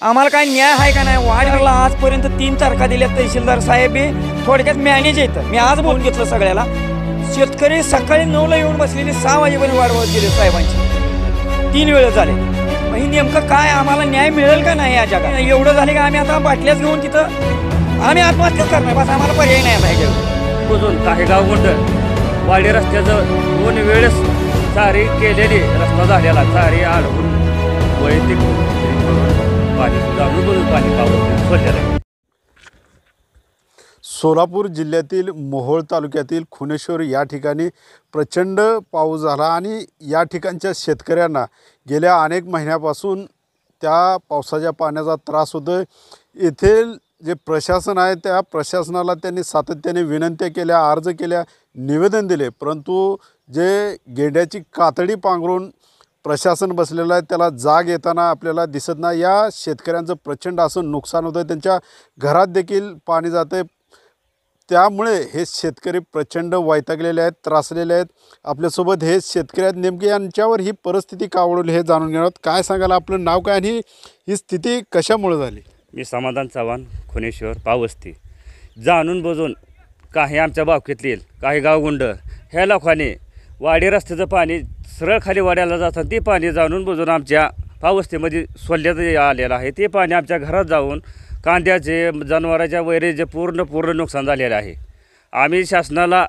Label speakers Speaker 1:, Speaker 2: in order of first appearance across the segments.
Speaker 1: आम्हाला काय न्याय आहे का नाही? वाड्याला आजपर्यंत 3 तारखा दिल्या तहसीलदार साहेब थोडक्यात मॅनेज येतं. मी आज बोलून घेतलं सगळ्याला. शेतकरी सकाळी 9ला येऊन बसलेले 6 वाजेपर्यंत वाढवत गेले साहेबांची. 3 वेळ झाले. मग ही नेमकं काय आम्हाला न्याय मिळेल का नाही या जगात? एवढं झाले का आम्ही आता बाटल्याच घेऊन तिथं आम्ही आत्महत्याच करणार. बस आम्हाला पर्याय नाही आता ह्याच्यावर.
Speaker 2: बुजून काही गाव गुंड वाडी रस्त्याचं 2 वेळेस सारी केलेली रस्ता झालेला सारी अडकून वैयक्तिक पाणी जाणून पाणी पावलं.
Speaker 3: सोलापूर जिल्ह्यातील मोहोळ तालुक्यातील खुनेश्वर या ठिकाणी प्रचंड पाऊस झाला आणि या ठिकाणच्या शेतकऱ्यांना गेल्या अनेक महिन्यापासून त्या पावसाच्या पाण्याचा त्रास होतो. येथील जे प्रशासन आहे त्या प्रशासनाला त्यांनी सातत्याने विनंत्या केल्या, अर्ज केल्या, निवेदन दिले, परंतु जे गेंड्याची कातडी पांघरून प्रशासन बसलेलं आहे त्याला जाग येताना आपल्याला दिसत नाही. या शेतकऱ्यांचं प्रचंड असं नुकसान होतं. त्यांच्या घरात देखील पाणी जाते. त्यामुळे हे शेतकरी प्रचंड वैतागलेले आहेत, त्रासलेले आहेत. आपल्यासोबत हे शेतकरी आहेत. नेमके यांच्यावर ही परिस्थिती का ओढवली हे जाणून घेणार. काय सांगाल? आपलं नाव काय आणि ही स्थिती कशामुळे झाली?
Speaker 2: मी समाधान चव्हाण, खुनेश्वर, पावस्ती. जाणून बुजून काही आमच्या बावकीतली काही गावगुंड ह्या लोकांनी वाडी रस्त्याचं पाणी सरळ खाली वाड्याला जातं ते पाणी जाणून बुजून आमच्या पावस्तीमध्ये सोडल्यात आलेलं आहे. ते पाणी आमच्या घरात जाऊन कांद्याचे, जनावरांच्या वैरेचे पूर्ण नुकसान झालेलं आहे. आम्ही शासनाला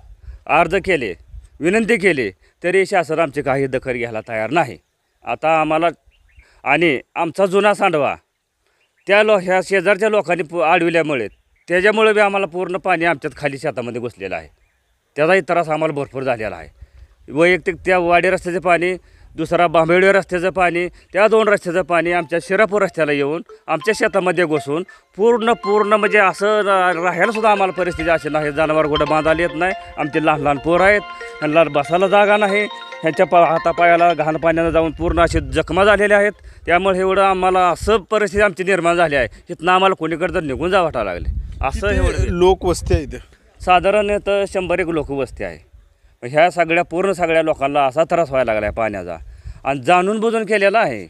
Speaker 2: अर्ज केले, विनंती केली, तरी शासन आमची काही दखल घ्यायला तयार नाही. आता आम्हाला आणि आमचा जुना सांडवा त्या ह्या शेजारच्या लोकांनी अडविल्यामुळे त्याच्यामुळे बी आम्हाला पूर्ण पाणी आमच्यात खाली शेतामध्ये घुसलेलं आहे. त्याचाही त्रास आम्हाला भरपूर झालेला आहे. वैयक्तिक त्या वाडी रस्त्याचं पाणी, दुसरा बांबेडे रस्त्याचं पाणी, त्या 2 रस्त्याचं पाणी आमच्या शिरापूर रस्त्याला येऊन आमच्या शेतामध्ये घुसून पूर्ण म्हणजे असं राहायलासुद्धा आम्हाला परिस्थिती अशी नाही. जनावर कुठं बांधायला येत नाही. आमचे लहान पोरं आहेत, त्यांना बसायला जागा नाही. ह्यांच्या हातापायाला घाण पाण्यानं जाऊन पूर्ण असे जखमा झालेल्या आहेत. त्यामुळे एवढं आम्हाला असं परिस्थिती आमची निर्माण झाली आहे. इथनं आम्हाला कोणीकडे तर निघून जा वाटायला लागले. असं एवढं
Speaker 3: लोकवस्ती आहे इथं.
Speaker 2: साधारणतः 100 एक लोकवस्ती आहे. ह्या सगळ्या लोकांना असा त्रास व्हायला लागला आहे पाण्याचा आणि जाणून बुजून केलेला आहे.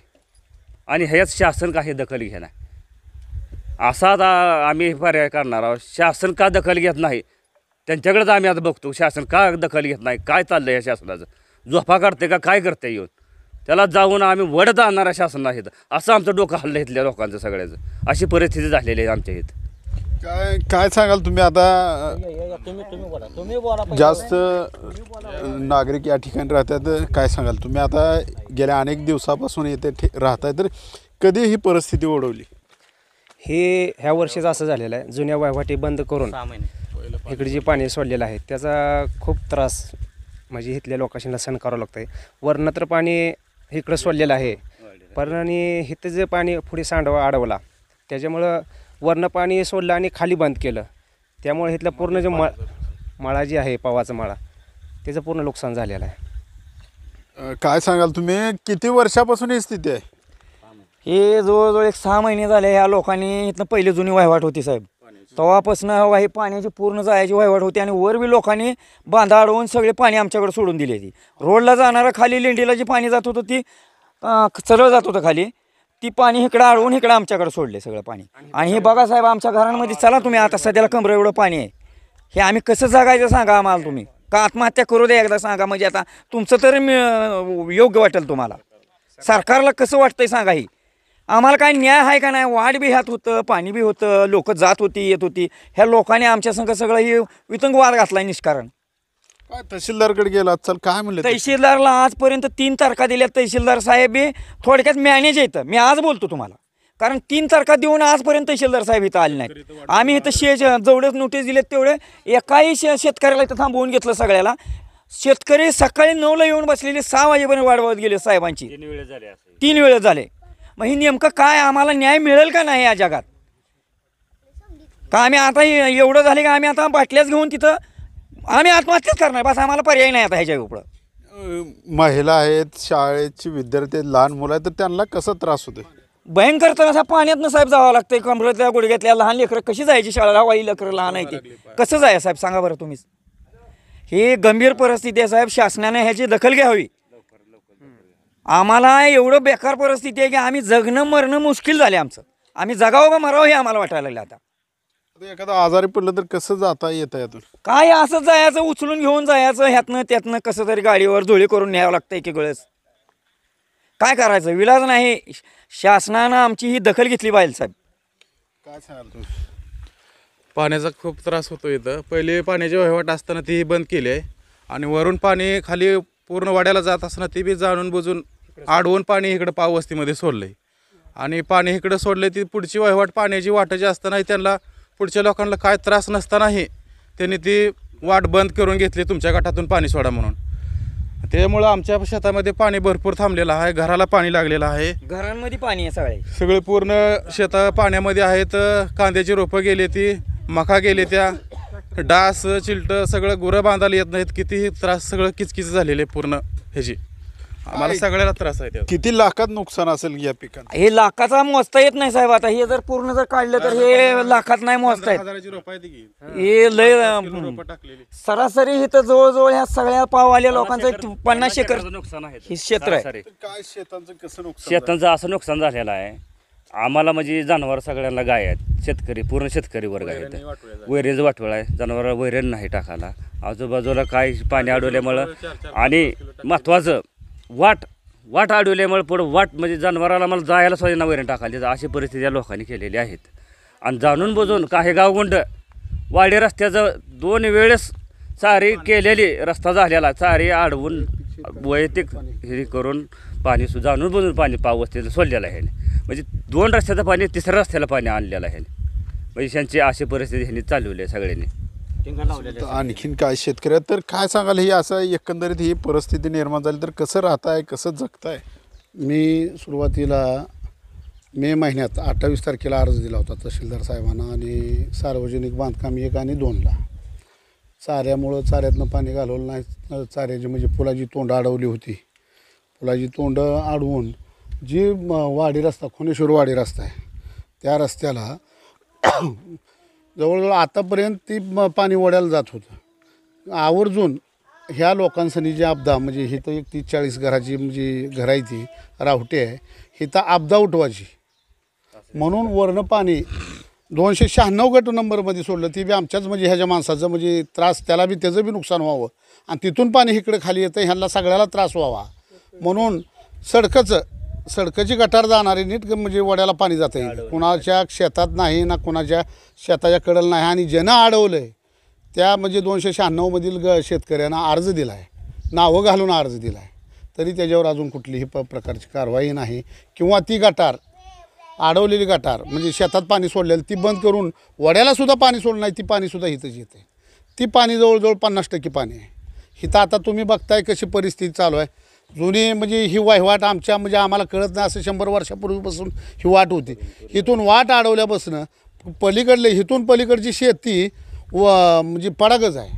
Speaker 2: आणि ह्याच शासन काही दखल घेणार असा आता आम्ही पर्याय करणार आहोत. शासन का दखल घेत नाही त्यांच्याकडेच आम्ही आता बघतो. शासन का दखल घेत नाही, काय चाललं या शासनाचं? झोपा काढते का काय करते येऊन? त्याला जाऊन आम्ही वडत आणणार आहे शासनाला इथं. असं आमचं डोकं हल्लं इथल्या लोकांचं सगळ्याचं. अशी परिस्थिती झालेली आहे आमच्या इथं.
Speaker 3: काय सांगाल तुम्ही? आता जास्त नागरिक या ठिकाणी राहतात. काय सांगाल तुम्ही? आता गेल्या अनेक दिवसापासून येथे राहताय, तर कधी ही परिस्थिती ओढवली?
Speaker 4: ह्या वर्षीच असं झालेलं आहे. जुन्या वहिवाटी बंद करून इकडे जे पाणी सोडलेलं आहे त्याचा खूप त्रास म्हणजे इथल्या लोकांना सहन करावं लागतं आहे. वरनं तर पाणी इकडं सोडलेलं आहे, पण आणि इथं जे पाणी पुढे सांडवा अडवला त्याच्यामुळं वरनं पाणी सोडलं आणि खाली बंद केलं. त्यामुळे इथलं पूर्ण जे मळा जी आहे, पवाचा मळा, त्याचं पूर्ण नुकसान झालेलं आहे.
Speaker 3: काय सांगाल तुम्ही? किती वर्षापासून ही स्थिती आहे?
Speaker 1: हे जवळजवळ 6 महिने झाले. ह्या लोकांनी इथनं पहिली जुनी वहिवाट होती साहेब. तेव्हापासून हे पाण्याची पूर्ण जायची वहिवाट होती आणि वर बी लोकांनी बांधा अडवून सगळे पाणी आमच्याकडे सोडून दिले. ती रोडला जाणारं खाली लेंडीला जी पाणी जात होतं ती सरळ जात होतं खाली, ती पाणी इकडं अडवून इकडं आमच्याकडे सोडले सगळं पाणी. आणि हे बघा साहेब आमच्या घरांमध्ये चला तुम्ही, आता सध्याला कमरे एवढं पाणी आहे. हे आम्ही कसं जगायचं सांगा आम्हाला तुम्ही. का आत्महत्या करू दे एकदा सांगा, म्हणजे आता तुमचं तरी योग्य वाटेल तुम्हाला. सरकारला कसं वाटतंय सांगा. ही आम्हाला काय न्याय आहे का नाही? वाढ बी ह्यात होतं, पाणी बी होतं, लोक जात होती येत होती. ह्या लोकांनी आमच्या संग सगळं हे वितंगवाद घातला निष्कारण.
Speaker 3: काय तहसीलदारकडे गेला? चल काय म्हणले?
Speaker 1: तहसीलदारला आजपर्यंत 3 तारखा दिल्या तहसीलदार साहेब थोडक्यात मॅनेज येतं. मी आज बोलतो तुम्हाला, कारण 3 तारखा देऊन आजपर्यंत तहसीलदार साहेब इथं आले नाहीत. आम्ही इथं जेवढे नोटीस दिलेत तेवढे एकाही शेतकऱ्याला इथं थांबवून घेतलं सगळ्याला. शेतकरी सकाळी 9ला येऊन बसलेले 6 वाजेपर्यंत वाढवत गेले साहेबांची. 3 वेळ झाले. मग ही नेमकं काय आम्हाला न्याय मिळेल का नाही या जगात? का आम्ही आता एवढं झाले का आम्ही आता बाटल्याच घेऊन तिथं आम्ही आत्महत्याच करणार. बस आम्हाला पर्याय नाही आता ह्याच्या पुढं.
Speaker 3: महिला आहेत, शाळेची विद्यार्थी आहेत, लहान मुलं आहेत, तर त्यांना कसा त्रास होतो?
Speaker 1: भयंकर त्रास. पाण्यातनं साहेब जावं लागतंय. कमरेतल्या गुडघ्यातल्या लहान लेकरं कशी जायची शाळेला? वाई लेकरं लहान आहे ते कसं जाय साहेब सांगा बरं तुम्हीच. ही गंभीर परिस्थिती आहे साहेब. शासनाने ह्याची दखल घ्यावी. आम्हाला एवढं बेकार परिस्थिती आहे की आम्ही जगणं मरणं मुश्किल झाले आमचं. आम्ही जगावं का मरावं हे आम्हाला वाटायला लागलं आता.
Speaker 3: आता एखादं आजारी पडलं तर कसं जाता येतं यातून?
Speaker 1: काय असं जायचं, उचलून घेऊन जायचं ह्यातनं त्यातनं, कसं तरी गाडीवर धुळी करून न्यावं लागतं एक वेळेस. काय करायचं, विलाज नाही. शासनानं आमची ही दखल घेतली पाहिजे साहेब.
Speaker 3: काय सांगाल तुम्ही?
Speaker 5: पाण्याचा खूप त्रास होतो इथं. पहिले पाण्याची वहिवाट असताना ती बंद केली आहे आणि वरून पाणी खाली पूर्ण वाड्याला जात असताना ती बी जाणून बुजून आडवून पाणी इकडं पाववस्तीमध्ये सोडलं आहे. आणि पाणी इकडं सोडलं ती पुढची वहिवाट पाण्याची वाटायची असतानाही त्यांना पुढच्या लोकांना काय त्रास नसतानाही त्यांनी ती वाट बंद करून घेतली, तुमच्या गटातून पाणी सोडा म्हणून. त्यामुळं आमच्या शेतामध्ये पाणी भरपूर थांबलेलं आहे, घराला पाणी लागलेलं आहे.
Speaker 1: घरांमध्ये पाणी आहे सगळे.
Speaker 5: सगळे पूर्ण शेता पाण्यामध्ये आहेत. कांद्याची रोपं गेली, ती मका गेले, त्या डास चिलटं सगळं गुरं बांधायला येत नाहीत. कितीही त्रास, सगळं किचकिच झालेले पूर्ण ह्याची. आम्हाला सगळ्याला त्रास आहे त्यात.
Speaker 3: किती लाखात नुकसान असेल या पिकांना?
Speaker 1: हे लाखाचा मोजता येत नाही साहेब. आता हे जर पूर्ण जर काढलं तर हे लाखात नाही मोजता येत.
Speaker 5: 15,000ची रोपं आहेत की.
Speaker 1: हे लय
Speaker 5: रोपं टाकलेली.
Speaker 1: सरासरी इथं जवळजवळ ह्या सगळ्या पाववाल्या लोकांचं एक 50 एकर
Speaker 2: नुकसान आहे
Speaker 1: हे क्षेत्र आहे.
Speaker 2: सरासरी.
Speaker 3: काय शेतांचं कसं नुकसान?
Speaker 2: शेतांचं असं नुकसान झालेलं आहे. आम्हाला म्हणजे जनावर सगळ्यांना गाय आहेत, शेतकरी पूर्ण शेतकरी वर्ग आहेत. वैरेचं वाटवळ आहे, जनावराला वैरण नाही टाकायला. आजूबाजूला काय पाणी अडवल्यामुळं आणि महत्त्वाचं वाट अडवल्यामुळे पुढं वाट म्हणजे जनावराला मला जायला सोयीना वैरण टाकायला, अशी परिस्थिती या लोकांनी केलेली आहेत. आणि जाणून बुजून काही गावगुंड वाडी रस्त्याचं 2 वेळेस चारी केलेली, रस्ता झालेला चारी अडवून वैयक्तिक हे करून पाणी जाणून बुजून पाणी पावस्तीला सोडलेलं आहे. म्हणजे 2 रस्त्याचं पाणी 3ऱ्या रस्त्याला पाणी आणलेलं आहे. म्हणजे त्यांची अशी परिस्थिती ह्यांनी चालवली आहे सगळ्यांनी.
Speaker 3: तर आणखीन काय शेतकऱ्या, तर काय सांगाल ही असं एकंदरीत ही परिस्थिती निर्माण झाली तर कसं राहताय, कसं जगताय?
Speaker 6: मी सुरुवातीला मे महिन्यात 28 तारखेला अर्ज दिला होता तहसीलदार साहेबांना आणि सार्वजनिक बांधकाम 1 आणि 2ला. चाऱ्यामुळं चाऱ्यातनं पाणी घालवलं नाही. चाऱ्याची म्हणजे पुलाची तोंड अडवली होती. पुलाची तोंड अडवून जी वाडी रस्ता, खुनेश्वर वाडी रस्ता आहे, त्या रस्त्याला जवळजवळ आतापर्यंत ती पाणी वड्याला जात होतं. आवर्जून ह्या लोकांसाठी जी आपदा, म्हणजे इथं एक 30-40 घराची म्हणजे घर आहे, ती रावटी आहे, इथं आपदा उठवायची म्हणून वरनं पाणी 296 गट नंबरमध्ये सोडलं. ती बी आमच्याच म्हणजे ह्याच्या माणसाचं म्हणजे त्रास, त्याला बी त्याचं बी नुकसान व्हावं आणि तिथून पाणी इकडे खाली येतं, ह्यांना सगळ्याला त्रास व्हावा म्हणून सडकची गटार जाणारी नीट म्हणजे वड्याला पाणी जातं येईल. कुणाच्या शेतात नाही ना, कुणाच्या शेताच्या कडेला नाही. आणि ज्यानं अडवलं आहे त्या म्हणजे 296मधील शेतकऱ्यांना अर्ज दिला आहे, नावं घालून अर्ज दिला आहे, तरी त्याच्यावर अजून कुठलीही प्रकारची कारवाई नाही. किंवा ती गटार, अडवलेली गटार म्हणजे शेतात पाणी सोडलेलं, ती बंद करून वड्यालासुद्धा पाणी सोडलं नाही. ती पाणीसुद्धा इथंच येते. ती पाणी जवळजवळ 50% पाणी आहे इथं. आता तुम्ही बघताय कशी परिस्थिती चालू आहे. जुनी म्हणजे ही वाट आमच्या म्हणजे आम्हाला कळत नाही असं 100 वर्षापूर्वीपासून ही वाट होती. इथून वाट अडवल्यापासून पलीकडले, इथून पलीकडची शेती म्हणजे पडागच आहे.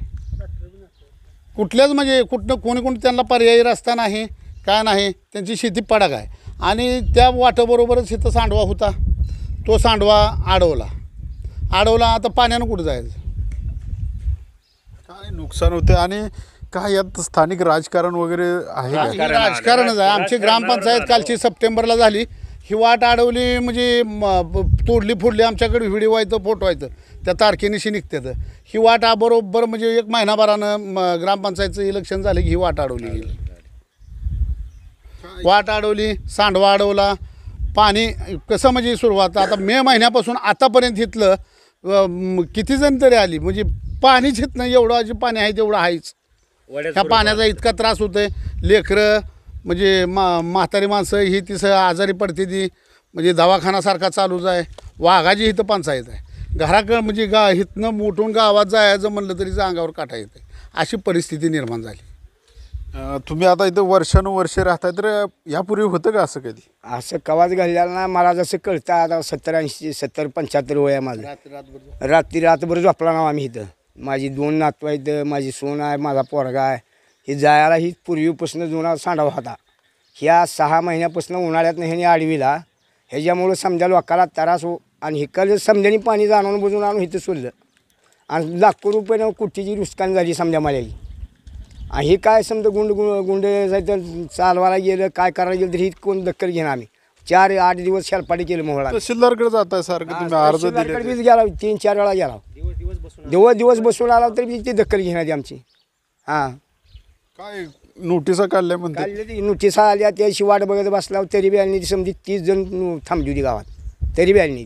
Speaker 6: कुठल्याच म्हणजे कोणी त्यांना पर्यायी रस्ता नाही, काय नाही, त्यांची शेती पडाग आहे. आणि त्या वाटेबरोबरच इथं सांडवा होता, तो सांडवा अडवला. आता पाण्यानं कुठं जायचं?
Speaker 3: काय नुकसान होते आणि काय यात स्थानिक राजकारण वगैरे आहे का?
Speaker 6: हे राजकारणच आहे. आमची ग्रामपंचायत कालची सप्टेंबरला झाली. ही वाट अडवली म्हणजे तोडली फुडली. आमच्याकडे व्हिडिओ आहे, फोटो आहेत, त्या तारखेनिशी निघतात. ही वाट बरोबर म्हणजे 1 महिनाभरानं ग्रामपंचायतचं इलेक्शन झालं की ही वाट अडवली. वाट अडवली, सांडवा अडवला. पाणी कसं म्हणजे सुरुवात आता मे महिन्यापासून आतापर्यंत इथलं किती जण तरी आली म्हणजे पाणीच येत नाही. एवढं जे पाणी आहे तेवढं आहेच. ह्या पाण्याचा इतका त्रास होतो आहे. लेकरं म्हणजे म्हातारी माणसं ही तिसं आजारी पडते ती, म्हणजे दवाखानासारखा चालूच आहे. वाघाची इथं पंचायत आहे. घराकडं म्हणजे इथनं उठून गावात जायचं म्हणलं तरी अंगावर काटा येते. अशी परिस्थिती निर्माण झाली.
Speaker 3: तुम्ही आता इथं वर्षानुवर्षे राहताय, तर यापूर्वी होतं का असं कधी?
Speaker 7: असं कवाच घडलेलं ना. मला जसं कळतं आता 70-80-70-75 वय आहे माझं. रात्रभर झोपला ना आम्ही इथं. माझी 2 नातू आहेत, माझी सून आहे, माझा पोरगा आहे. हे जायला ही पूर्वीपासून जुना सांडवा होता. ह्या 6 महिन्यापासून उन्हाळ्यातनं ह्याने आडवीला, ह्याच्यामुळं समजा लोकाला त्रास हो. आणि हिकडं समजाने पाणी जाणून बुजून आणून इथं सोडलं आणि लाखो रुपयानं कुठीची नुकसान झाली समजा मला. आणि हे काय समजा गुंड जायचं चालवायला गेलं, काय करायला गेलं तरी कोण दखल घेणार. आम्ही 4-8 दिवस शेलपाटी केलं मोहळा
Speaker 3: तहसीलदारकडे जाताय सारखं तुम्ही अर्ज दिले
Speaker 7: गेला 3-4 वेळा गेला दिवस बसून आला तरी ती दखल घेण्यात आमची हां
Speaker 3: काय नोटिसा काढल्या म्हणतात
Speaker 7: काढले ती नोटीस आल्या त्याशी वाट बघत बसला तरी बी आली समजी 30 जण थांबली होती गावात तरी बी आली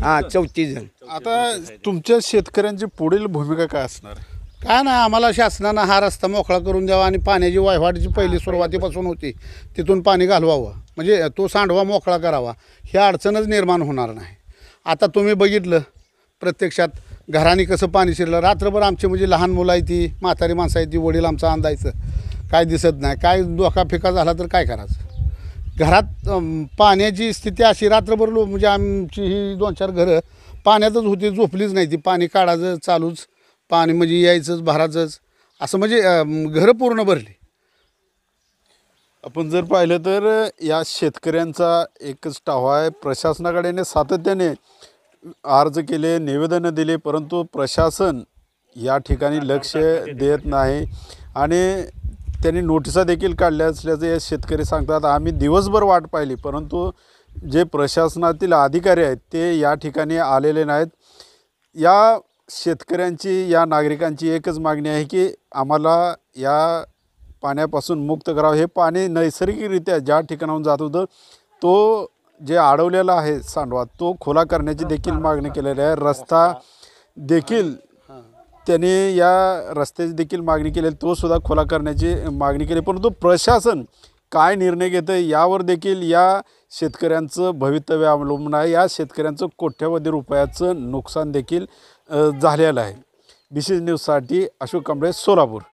Speaker 7: हां 34 जण
Speaker 3: आता तुमच्या शेतकऱ्यांची पुढील भूमिका काय असणार
Speaker 6: काय नाही आम्हाला शासनानं हा रस्ता मोकळा करून द्यावा आणि पाण्याची वायवाटची पहिली सुरुवातीपासून होती तिथून पाणी घालवावं म्हणजे तो सांडवा मोकळा करावा ही अडचणच निर्माण होणार नाही. आता तुम्ही बघितलं प्रत्यक्षात घराने कसं पाणी शिरलं रात्रभर आमची म्हणजे लहान मुलं आहे ती म्हातारी माणसं आहे ती वडील आमचं अंदायचं काय दिसत नाही काय धोका फेका झाला तर काय करायचं घरात पाण्याची स्थिती अशी रात्रभर म्हणजे आमची ही 2-4 घरं पाण्यातच होती झोपलीच नाही ती पाणी काढायचं चालूच पाणी म्हणजे यायचंच भरायचंच असं म्हणजे घरं पूर्ण भरली.
Speaker 3: आपण जर पाहिलं तर या शेतकऱ्यांचा एकच टावा आहे प्रशासनाकडे सातत्याने अर्ज केले निवेदनं दिले परंतु प्रशासन या ठिकाणी लक्ष देत नाही आणि त्यांनी नोटिसा देखील काढल्या असल्याचं हे शेतकरी सांगतात. आम्ही दिवसभर वाट पाहिली परंतु जे प्रशासनातील अधिकारी आहेत ते या ठिकाणी आलेले नाहीत. या शेतकऱ्यांची या नागरिकांची एकच मागणी आहे की आम्हाला या पाण्यापासून मुक्त करावं. हे पाणी नैसर्गिकरित्या ज्या ठिकाणाहून जात होतं तो जे अडवलेला आहे सांडवा तो खुला करण्याची देखील मागणी केलेली आहे. रस्ता देखील त्यांनी या रस्त्याची देखील मागणी केली तो सुद्धा खुला करण्याची मागणी केली परंतु प्रशासन काय निर्णय घेतं यावर देखील या शेतकऱ्यांचं भवितव्य अवलंबून आहे. या शेतकऱ्यांचं कोट्यवधी रुपयाचं नुकसान देखील झालेलं आहे. BCG न्यूजसाठी अशोक कांबळे सोलापूर.